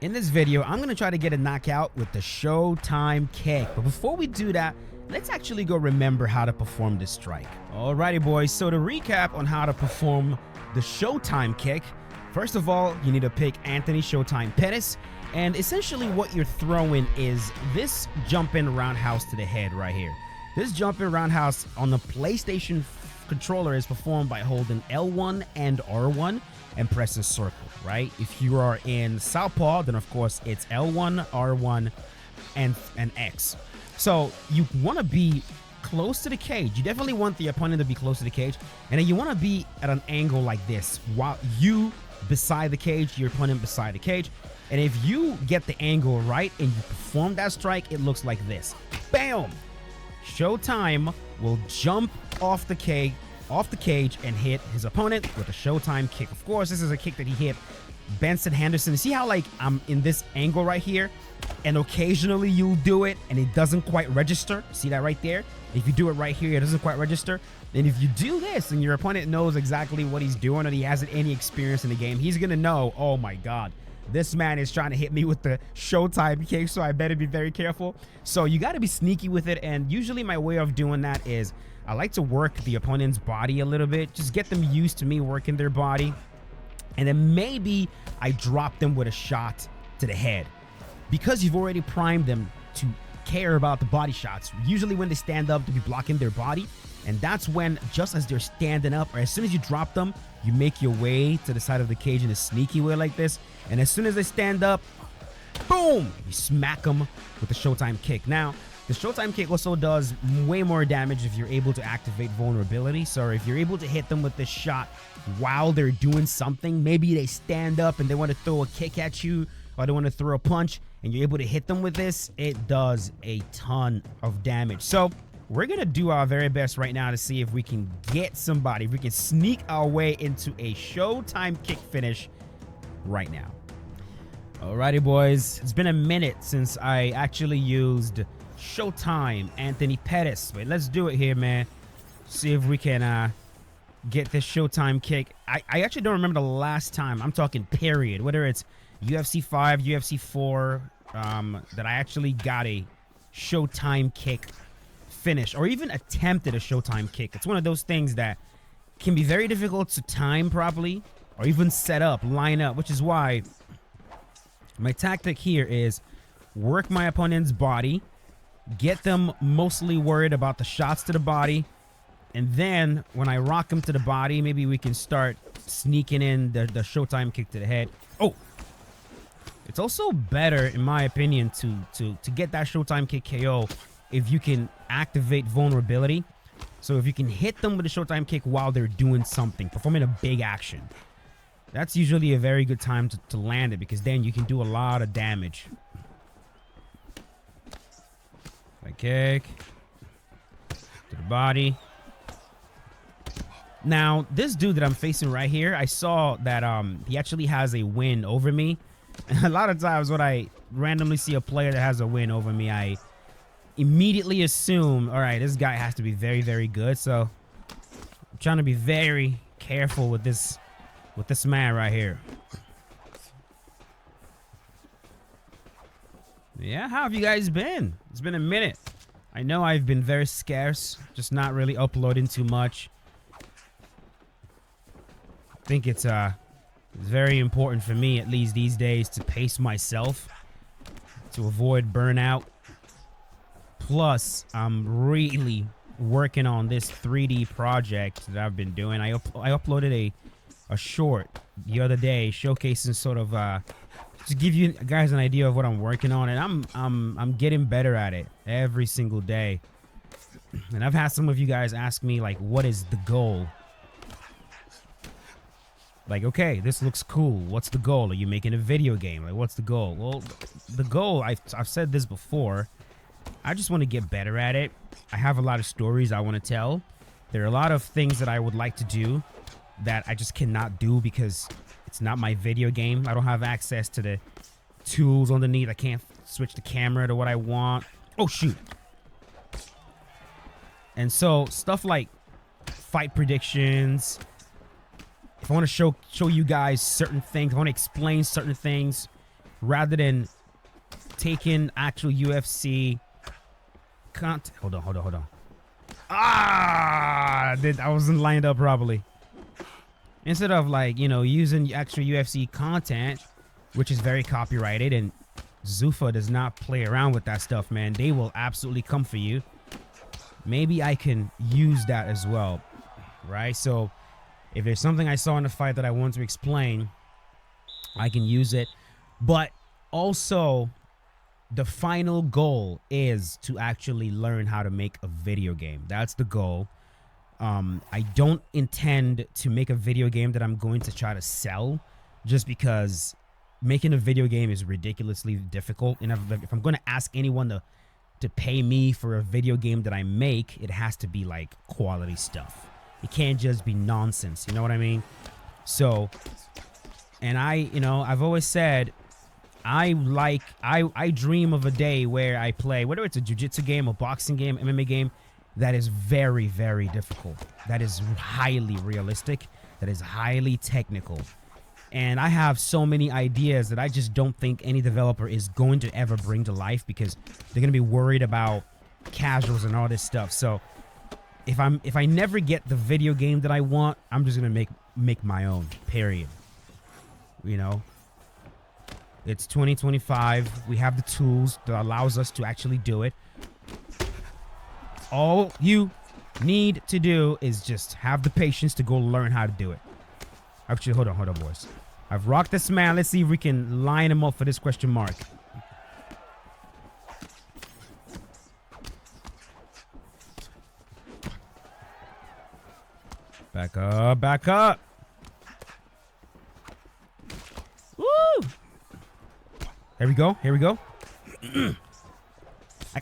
In this video, I'm going to try to get a knockout with the Showtime kick. But before we do that, let's actually go remember how to perform this strike. Alrighty, boys. So to recap on how to perform the Showtime kick, first of all, you need to pick Anthony Showtime Pettis. And essentially what you're throwing is this jumping roundhouse to the head right here. This jumping roundhouse on the PlayStation controller is performed by holding L1 and R1 and pressing circle, right? If you are in Southpaw, then of course it's L1, R1, and X. So you want to be close to the cage. You definitely want the opponent to be close to the cage, and then you want to be at an angle like this, while you beside the cage, your opponent beside the cage. And if you get the angle right and you perform that strike, it looks like this. Bam! Showtime will jump off the cage and hit his opponent with a Showtime kick. Of course, this is a kick that he hit Benson Henderson. See how like I'm in this angle right here, and occasionally you'll do it and it doesn't quite register. See that right there? If you do it right here, it doesn't quite register. And if you do this and your opponent knows exactly what he's doing and he hasn't any experience in the game, he's gonna know, oh my god, this man is trying to hit me with the Showtime kick, so I better be very careful. So you got to be sneaky with it, and usually my way of doing that is I like to work the opponent's body a little bit, just get them used to me working their body, and then maybe I drop them with a shot to the head. Because you've already primed them to care about the body shots, usually when they stand up to be blocking their body, and that's when, just as they're standing up, or as soon as you drop them, you make your way to the side of the cage in a sneaky way like this, and as soon as they stand up, boom, you smack them with the Showtime kick. Now, the Showtime kick also does way more damage if you're able to activate vulnerability. So if you're able to hit them with this shot while they're doing something, maybe they stand up and they want to throw a kick at you, or they want to throw a punch, and you're able to hit them with this, it does a ton of damage. So we're going to do our very best right now to see if we can get somebody, if we can sneak our way into a Showtime kick finish right now. Alrighty, boys. It's been a minute since I actually used Showtime Anthony Pettis. Wait, let's do it here, man. See if we can get this Showtime kick. I actually don't remember the last time, I'm talking period, whether it's UFC 5, UFC 4, that I actually got a Showtime kick finish, or even attempted a Showtime kick. It's one of those things that can be very difficult to time properly, or even set up, line up, which is why my tactic here is work my opponent's body, get them mostly worried about the shots to the body, and then when I rock them to the body, maybe we can start sneaking in the Showtime kick to the head. Oh, it's also better, in my opinion, to get that Showtime kick KO if you can activate vulnerability. So if you can hit them with a Showtime kick while they're doing something, performing a big action, that's usually a very good time to land it, because then you can do a lot of damage. Right kick to the body. Now, this dude that I'm facing right here, I saw that he actually has a win over me. And a lot of times when I randomly see a player that has a win over me, I immediately assume, all right, this guy has to be very, very good. So I'm trying to be very careful with this man right here. Yeah, how have you guys been? It's been a minute. I know I've been very scarce, just not really uploading too much. I think it's very important for me, at least these days, to pace myself to avoid burnout. Plus, I'm really working on this 3D project that I've been doing. I uploaded a short the other day showcasing sort of to give you guys an idea of what I'm working on, and I'm getting better at it every single day. And I've had some of you guys ask me, like, what is the goal? Like, okay, this looks cool. What's the goal? Are you making a video game? Like, what's the goal? Well, the goal, I've said this before, I just want to get better at it. I have a lot of stories I want to tell. There are a lot of things that I would like to do that I just cannot do because it's not my video game. I don't have access to the tools underneath. I can't switch the camera to what I want. Oh, shoot. And so stuff like fight predictions, if I want to show you guys certain things, I want to explain certain things, rather than taking actual UFC content. Hold on. Ah, I wasn't lined up properly. Instead of like, you know, using actual UFC content, which is very copyrighted, and Zuffa does not play around with that stuff, man. They will absolutely come for you. Maybe I can use that as well, right? So if there's something I saw in the fight that I want to explain, I can use it. But also, the final goal is to actually learn how to make a video game. That's the goal. I don't intend to make a video game that I'm going to try to sell, just because making a video game is ridiculously difficult. And if I'm going to ask anyone to pay me for a video game that I make, it has to be like quality stuff. It can't just be nonsense. You know what I mean? So, and I've always said, I dream of a day where I play, whether it's a jiu-jitsu game, a boxing game, MMA game, that is very, very difficult. That is highly realistic. That is highly technical. And I have so many ideas that I just don't think any developer is going to ever bring to life, because they're going to be worried about casuals and all this stuff. So if I never get the video game that I want, I'm just going to make my own, period. You know? It's 2025. We have the tools that allows us to actually do it. All you need to do is just have the patience to go learn how to do it. Actually, hold on, boys. I've rocked this man. Let's see if we can line him up for this question mark. Back up, back up. Woo! Here we go, here we go.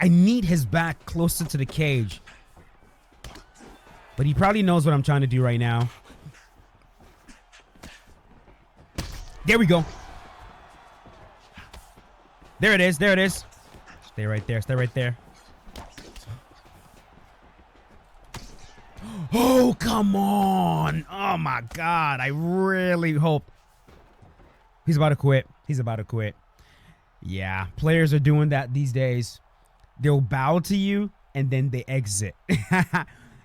I need his back closer to the cage. But he probably knows what I'm trying to do right now. There we go. There it is, there it is. Stay right there, stay right there. Oh, come on. Oh, my God. I really hope. He's about to quit. He's about to quit. Yeah, players are doing that these days. They'll bow to you, and then they exit.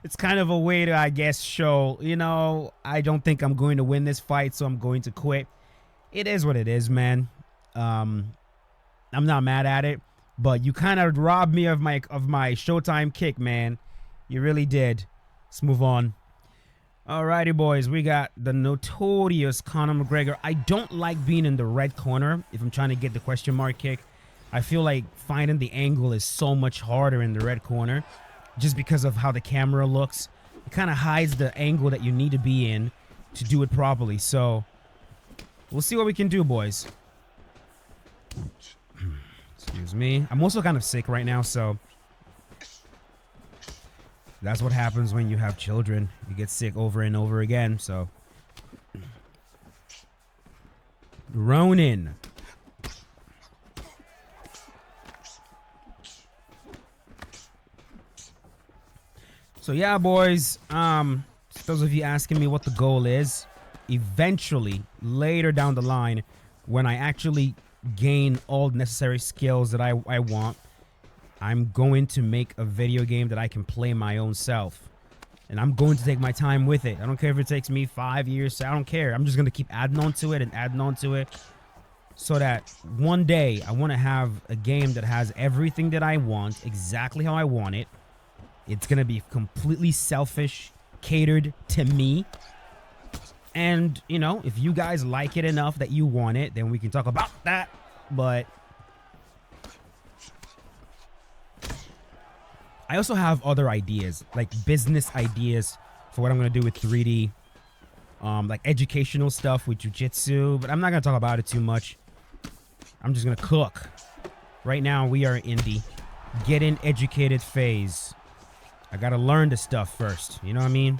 It's kind of a way to, I guess, show, you know, I don't think I'm going to win this fight, so I'm going to quit. It is what it is, man. I'm not mad at it, but you kind of robbed me of my Showtime kick, man. You really did. Let's move on. Alrighty, boys. We got the notorious Conor McGregor. I don't like being in the red corner if I'm trying to get the question mark kick. I feel like finding the angle is so much harder in the red corner just because of how the camera looks. It kind of hides the angle that you need to be in to do it properly. So we'll see what we can do, boys. Excuse me. I'm also kind of sick right now, so that's what happens when you have children. You get sick over and over again, so. Ronin. So yeah, boys, those of you asking me what the goal is, eventually, later down the line, when I actually gain all the necessary skills that I want, I'm going to make a video game that I can play my own self. And I'm going to take my time with it. I don't care if it takes me 5 years. I don't care. I'm just going to keep adding on to it and adding on to it. So that one day I want to have a game that has everything that I want, exactly how I want it. It's going to be completely selfish, catered to me. And, you know, if you guys like it enough that you want it, then we can talk about that. But I also have other ideas, like business ideas for what I'm going to do with 3D, like educational stuff with jiu-jitsu, but I'm not going to talk about it too much. I'm just going to cook. Right now, we are in the getting educated phase. I got to learn the stuff first, you know what I mean?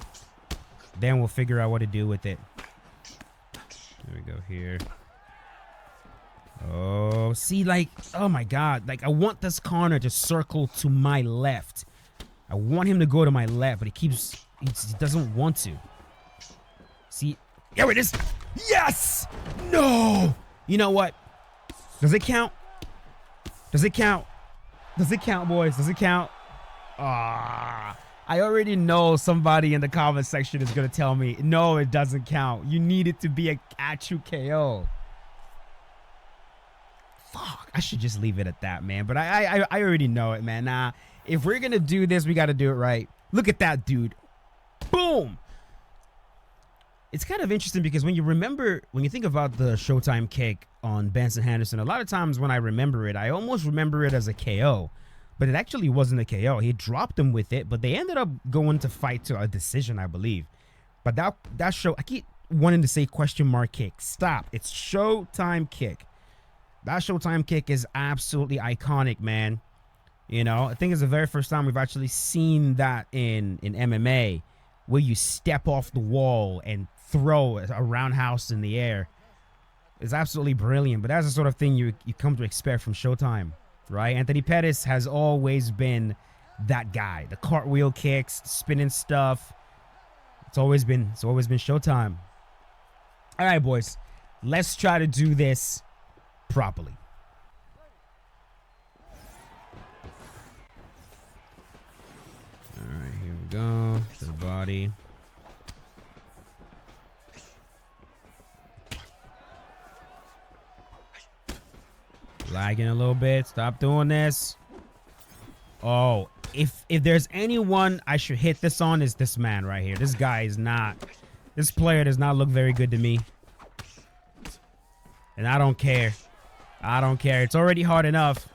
Then we'll figure out what to do with it. There we go here. Oh, see, like, oh my God. Like, I want this corner to circle to my left. I want him to go to my left, but he doesn't want to. See, here it is. Yes! No! You know what? Does it count? Does it count? Does it count, boys? Does it count? Ah, I already know somebody in the comment section is going to tell me, no, it doesn't count. You need it to be a actual KO. Fuck, I should just leave it at that, man. But I already know it, man. Nah, if we're going to do this, we got to do it right. Look at that, dude. Boom. It's kind of interesting because when you think about the Showtime kick on Benson Henderson, a lot of times when I remember it, I almost remember it as a KO. But it actually wasn't a KO. He dropped him with it, but they ended up going to fight to a decision, I believe. But that show, I keep wanting to say question mark kick. Stop. It's Showtime kick. That Showtime kick is absolutely iconic, man. You know, I think it's the very first time we've actually seen that in MMA, where you step off the wall and throw a roundhouse in the air. It's absolutely brilliant, but that's the sort of thing you come to expect from Showtime, right? Anthony Pettis has always been that guy. The cartwheel kicks, spinning stuff. It's always been Showtime. All right, boys, let's try to do this properly. All right, here we go. To the body. Lagging a little bit. Stop doing this. Oh, if there's anyone I should hit this on, is this man right here. This guy is not. This player does not look very good to me. And I don't care. I don't care. It's already hard enough.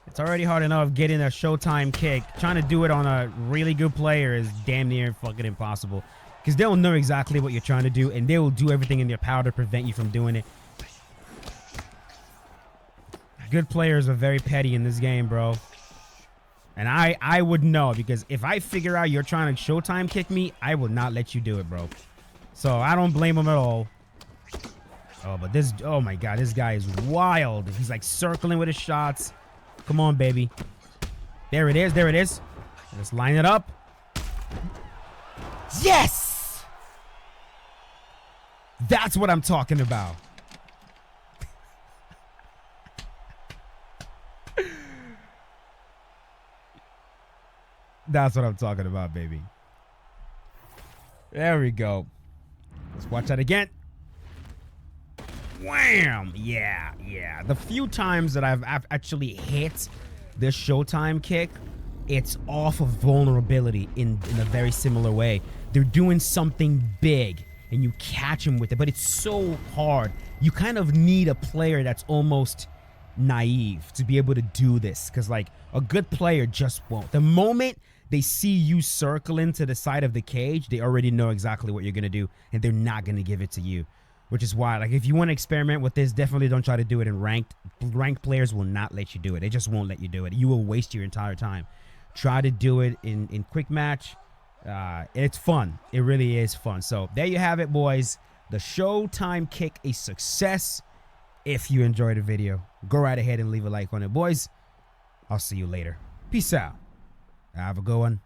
It's already hard enough getting a Showtime kick. Trying to do it on a really good player is damn near fucking impossible. Because they'll know exactly what you're trying to do, and they will do everything in their power to prevent you from doing it. Good players are very petty in this game, bro. And I would know, because if I figure out you're trying to Showtime kick me, I will not let you do it, bro. So I don't blame him at all. Oh, but this, oh my God, this guy is wild. He's like circling with his shots. Come on, baby. There it is. There it is. Let's line it up. Yes! That's what I'm talking about. That's what I'm talking about, baby. There we go. Let's watch that again. Wham! Yeah, yeah. The few times that I've actually hit this Showtime kick, it's off of vulnerability in a very similar way. They're doing something big, and you catch them with it, but it's so hard. You kind of need a player that's almost naive to be able to do this, because like a good player just won't. The moment they see you circling to the side of the cage, they already know exactly what you're going to do, and they're not going to give it to you. Which is why, like, if you want to experiment with this, definitely don't try to do it in ranked. Ranked players will not let you do it. They just won't let you do it. You will waste your entire time. Try to do it in quick match. It's fun. It really is fun. So there you have it, boys. The Showtime kick, a success. If you enjoyed the video, go right ahead and leave a like on it, boys. I'll see you later. Peace out. Have a good one.